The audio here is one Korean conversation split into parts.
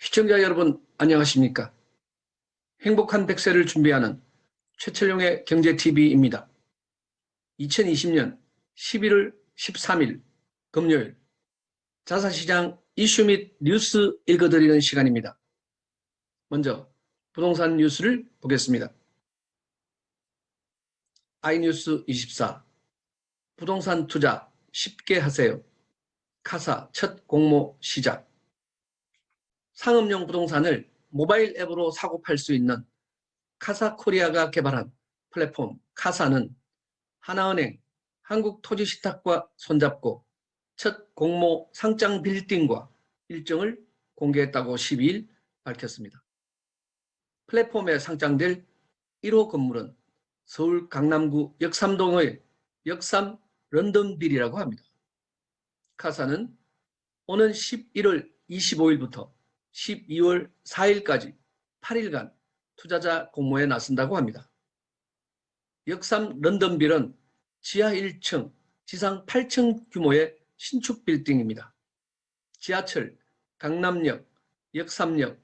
시청자 여러분 안녕하십니까? 행복한 100세를 준비하는 최철용의 경제TV입니다. 2020년 11월 13일 금요일 자산시장 이슈 및 뉴스 읽어드리는 시간입니다. 먼저 부동산 뉴스를 보겠습니다. iNews24 부동산 투자 쉽게 하세요. 카사 첫 공모 시작. 상업용 부동산을 모바일 앱으로 사고 팔 수 있는 카사코리아가 개발한 플랫폼 카사는 하나은행, 한국토지시탁과 손잡고 첫 공모 상장 빌딩과 일정을 공개했다고 12일 밝혔습니다. 플랫폼에 상장될 1호 건물은 서울 강남구 역삼동의 역삼 런던빌이라고 합니다. 카사는 오는 11월 25일부터 12월 4일까지 8일간 투자자 공모에 나선다고 합니다. 역삼 런던빌은 지하 1층, 지상 8층 규모의 신축 빌딩입니다. 지하철, 강남역, 역삼역,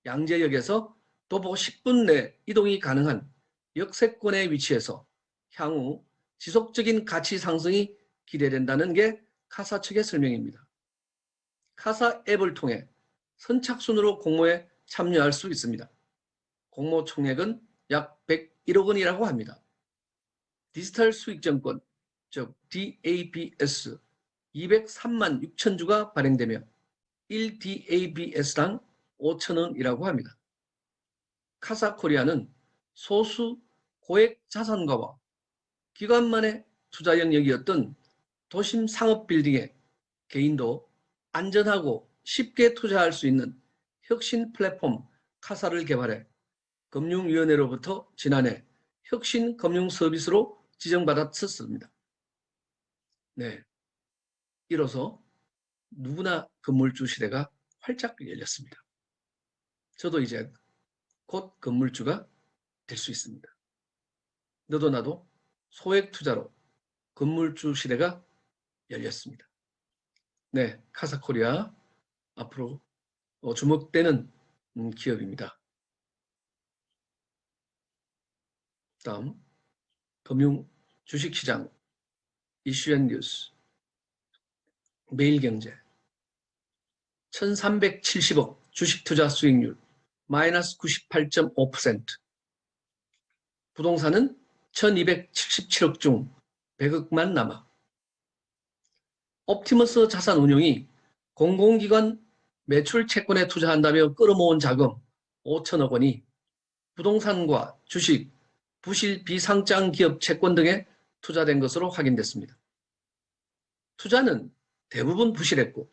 양재역에서 도보 10분 내 이동이 가능한 역세권에 위치해서 향후 지속적인 가치 상승이 기대된다는 게 카사 측의 설명입니다. 카사 앱을 통해 선착순으로 공모에 참여할 수 있습니다. 공모 총액은 약 101억 원이라고 합니다. 디지털 수익증권, 즉 DABS 203만 6천 주가 발행되며 1DABS당 5천 원이라고 합니다. 카사코리아는 소수 고액 자산가와 기관만의 투자 영역이었던 도심 상업 빌딩에 개인도 안전하고 쉽게 투자할 수 있는 혁신 플랫폼 카사를 개발해 금융위원회로부터 지난해 혁신 금융 서비스로 지정받았었습니다. 네, 이로써 누구나 건물주 시대가 활짝 열렸습니다. 저도 이제 곧 건물주가 될 수 있습니다. 너도 나도 소액 투자로 건물주 시대가 열렸습니다. 네, 카사코리아 앞으로 주목되는 기업입니다. 다음 금융 주식시장 이슈앤뉴스 매일경제 1370억 주식투자 수익률 마이너스 98.5%. 부동산은 1277억 중 100억만 남아. 옵티머스 자산운용이 공공기관 매출 채권에 투자한다며 끌어모은 자금 5천억 원이 부동산과 주식, 부실 비상장 기업 채권 등에 투자된 것으로 확인됐습니다. 투자는 대부분 부실했고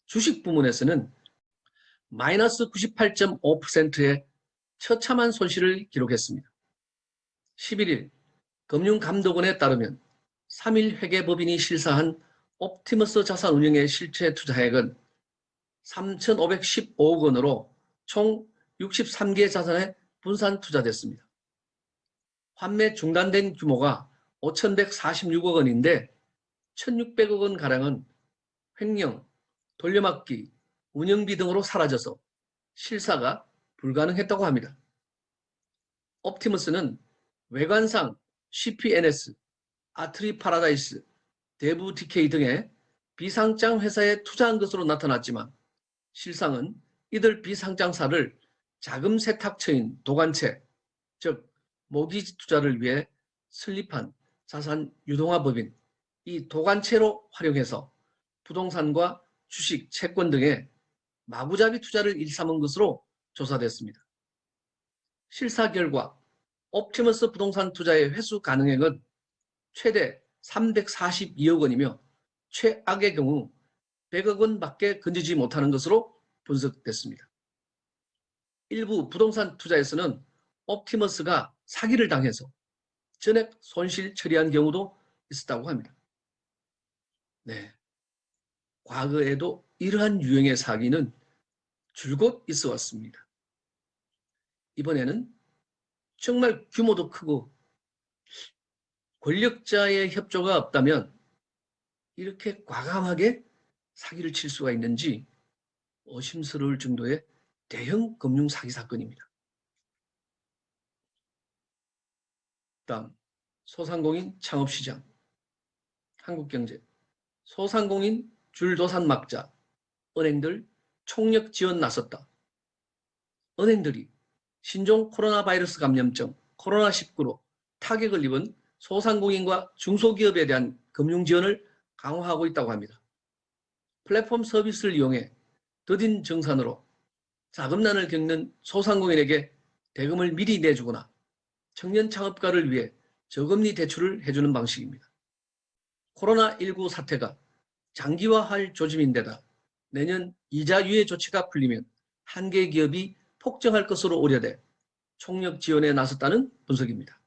주식 부문에서는 마이너스 98.5%의 처참한 손실을 기록했습니다. 11일 금융감독원에 따르면 3일 회계법인이 실사한 옵티머스 자산운용의 실체 투자액은 3,515억 원으로 총 63개 자산에 분산 투자됐습니다. 환매 중단된 규모가 5,146억 원인데 1,600억 원가량은 횡령, 돌려막기, 운영비 등으로 사라져서 실사가 불가능했다고 합니다. 옵티머스는 외관상 CPNS, 아트리 파라다이스, 대부 DK 등의 비상장 회사에 투자한 것으로 나타났지만 실상은 이들 비상장사를 자금 세탁처인 도관체, 즉 모기지 투자를 위해 설립한 자산 유동화법인 이 도관체로 활용해서 부동산과 주식, 채권 등의 마구잡이 투자를 일삼은 것으로 조사됐습니다. 실사 결과 옵티머스 부동산 투자의 회수 가능액은 최대 342억 원이며 최악의 경우 100억 원밖에 건지지 못하는 것으로 분석됐습니다. 일부 부동산 투자에서는 옵티머스가 사기를 당해서 전액 손실 처리한 경우도 있었다고 합니다. 네, 과거에도 이러한 유형의 사기는 줄곧 있어 왔습니다. 이번에는 정말 규모도 크고 권력자의 협조가 없다면 이렇게 과감하게 사기를 칠 수가 있는지 의심스러울 정도의 대형 금융 사기 사건입니다. 다음, 소상공인 창업시장, 한국경제, 소상공인 줄도산 막자, 은행들 총력 지원 나섰다. 은행들이 신종 코로나 바이러스 감염증 코로나19로 타격을 입은 소상공인과 중소기업에 대한 금융 지원을 강화하고 있다고 합니다. 플랫폼 서비스를 이용해 더딘 정산으로 자금난을 겪는 소상공인에게 대금을 미리 내주거나 청년 창업가를 위해 저금리 대출을 해주는 방식입니다. 코로나19 사태가 장기화할 조짐인데다 내년 이자 유예 조치가 풀리면 한 개 기업이 폭증할 것으로 우려돼 총력 지원에 나섰다는 분석입니다.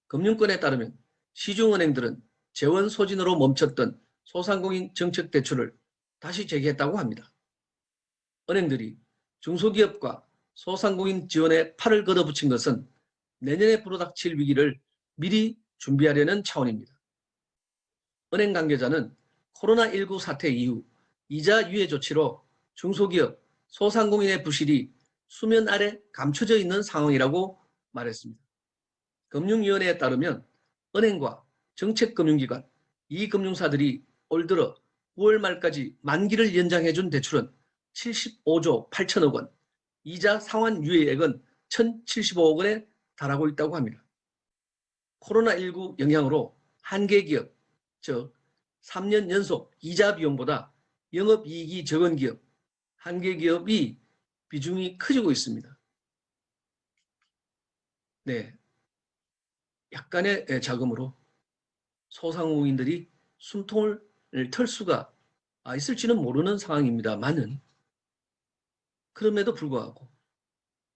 금융권에 따르면 시중은행들은 재원 소진으로 멈췄던 소상공인 정책 대출을 다시 재개했다고 합니다. 은행들이 중소기업과 소상공인 지원에 팔을 걷어붙인 것은 내년에 불어닥칠 위기를 미리 준비하려는 차원입니다. 은행 관계자는 코로나19 사태 이후 이자 유예 조치로 중소기업, 소상공인의 부실이 수면 아래 감춰져 있는 상황이라고 말했습니다. 금융위원회에 따르면 은행과 정책금융기관, 이 금융사들이 올 들어 9월 말까지 만기를 연장해준 대출은 75조 8천억 원, 이자 상환 유예액은 1,075억 원에 달하고 있다고 합니다. 코로나19 영향으로 한 개 기업, 즉 3년 연속 이자 비용보다 영업이익이 적은 기업, 한 개 기업이 비중이 커지고 있습니다. 네, 약간의 자금으로 소상공인들이 숨통을 털 수가 있을지는 모르는 상황입니다만은 그럼에도 불구하고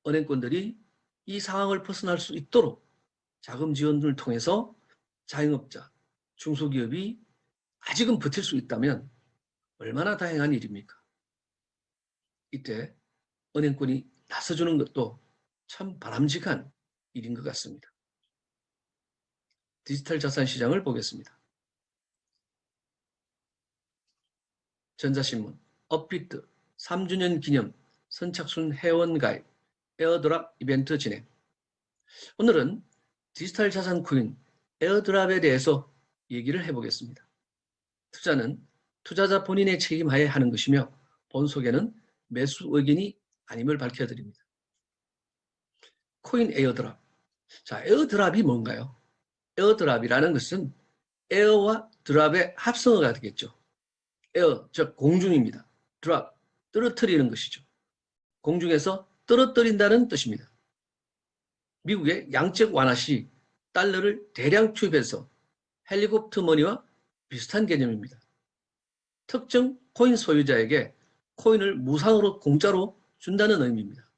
은행권들이 이 상황을 벗어날 수 있도록 자금 지원을 통해서 자영업자, 중소기업이 아직은 버틸 수 있다면 얼마나 다행한 일입니까? 이때 은행권이 나서주는 것도 참 바람직한 일인 것 같습니다. 디지털 자산 시장을 보겠습니다. 전자신문, 업비트 3주년 기념 선착순 회원가입 에어드랍 이벤트 진행. 오늘은 디지털 자산 코인 에어드랍에 대해서 얘기를 해보겠습니다. 투자는 투자자 본인의 책임하에 하는 것이며 본 소개는 매수 의견이 아님을 밝혀드립니다. 코인 에어드랍. 자, 에어드랍이 뭔가요? 에어드랍이라는 것은 에어와 드랍의 합성어가 되겠죠. 에어, 즉 공중입니다. 드랍, 떨어뜨리는 것이죠. 공중에서 떨어뜨린다는 뜻입니다. 미국의 양적 완화 시 달러를 대량 투입해서 헬리콥터 머니와 비슷한 개념입니다. 특정 코인 소유자에게 코인을 무상으로 공짜로 준다는 의미입니다.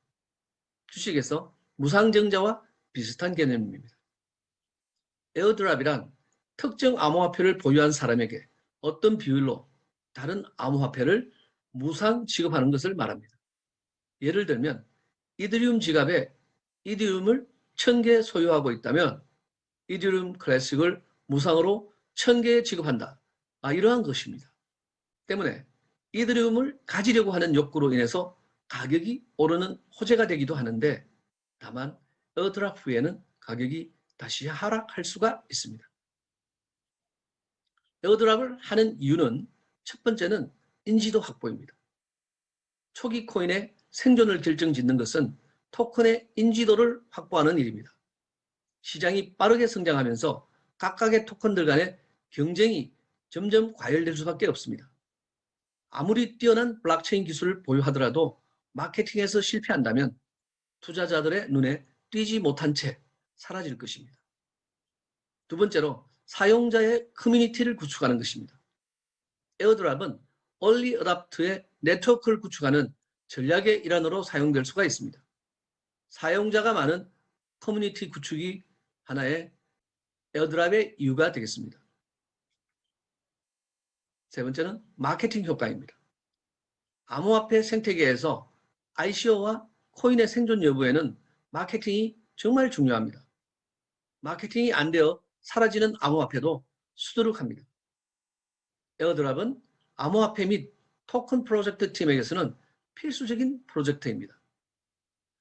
주식에서 무상증자와 비슷한 개념입니다. 에어드랍이란 특정 암호화폐를 보유한 사람에게 어떤 비율로 다른 암호화폐를 무상 지급하는 것을 말합니다. 예를 들면 이더리움 지갑에 이더리움을 1000개 소유하고 있다면 이더리움 클래식을 무상으로 1000개 지급한다. 이러한 것입니다. 때문에 이더리움을 가지려고 하는 욕구로 인해서 가격이 오르는 호재가 되기도 하는데 다만 에어드랍 후에는 가격이 다시 하락할 수가 있습니다. 에어드랍을 하는 이유는 첫 번째는 인지도 확보입니다. 초기 코인의 생존을 결정짓는 것은 토큰의 인지도를 확보하는 일입니다. 시장이 빠르게 성장하면서 각각의 토큰들 간의 경쟁이 점점 과열될 수밖에 없습니다. 아무리 뛰어난 블록체인 기술을 보유하더라도 마케팅에서 실패한다면 투자자들의 눈에 띄지 못한 채 사라질 것입니다. 두 번째로 사용자의 커뮤니티를 구축하는 것입니다. 에어드랍은 얼리 어답터의 네트워크를 구축하는 전략의 일환으로 사용될 수가 있습니다. 사용자가 많은 커뮤니티 구축이 하나의 에어드랍의 이유가 되겠습니다. 세 번째는 마케팅 효과입니다. 암호화폐 생태계에서 ICO와 코인의 생존 여부에는 마케팅이 정말 중요합니다. 마케팅이 안 되어 사라지는 암호화폐도 수두룩합니다. 에어드랍은 암호화폐 및 토큰 프로젝트 팀에게서는 필수적인 프로젝트입니다.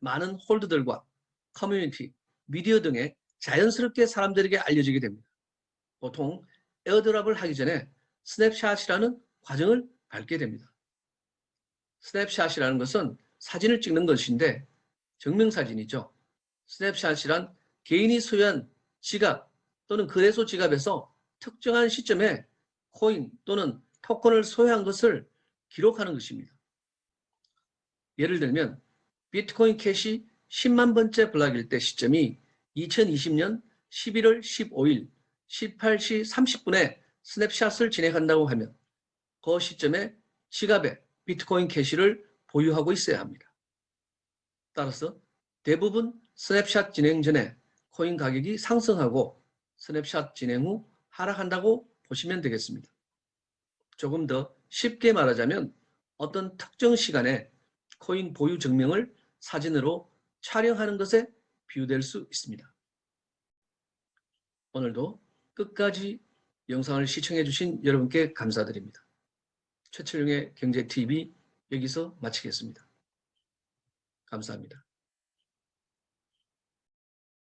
많은 홀더들과 커뮤니티, 미디어 등에 자연스럽게 사람들에게 알려지게 됩니다. 보통 에어드랍을 하기 전에 스냅샷이라는 과정을 밟게 됩니다. 스냅샷이라는 것은 사진을 찍는 것인데 증명사진이죠. 스냅샷이란 개인이 소유한 지갑 또는 거래소 지갑에서 특정한 시점에 코인 또는 토큰을 소유한 것을 기록하는 것입니다. 예를 들면 비트코인 캐시 10만 번째 블락일 때 시점이 2020년 11월 15일 18시 30분에 스냅샷을 진행한다고 하면 그 시점에 지갑에 비트코인 캐시를 보유하고 있어야 합니다. 따라서 대부분 스냅샷 진행 전에 코인 가격이 상승하고 스냅샷 진행 후 하락한다고 보시면 되겠습니다. 조금 더 쉽게 말하자면 어떤 특정 시간에 코인 보유 증명을 사진으로 촬영하는 것에 비유될 수 있습니다. 오늘도 끝까지 영상을 시청해 주신 여러분께 감사드립니다. 최철용의 경제TV 여기서 마치겠습니다. 감사합니다.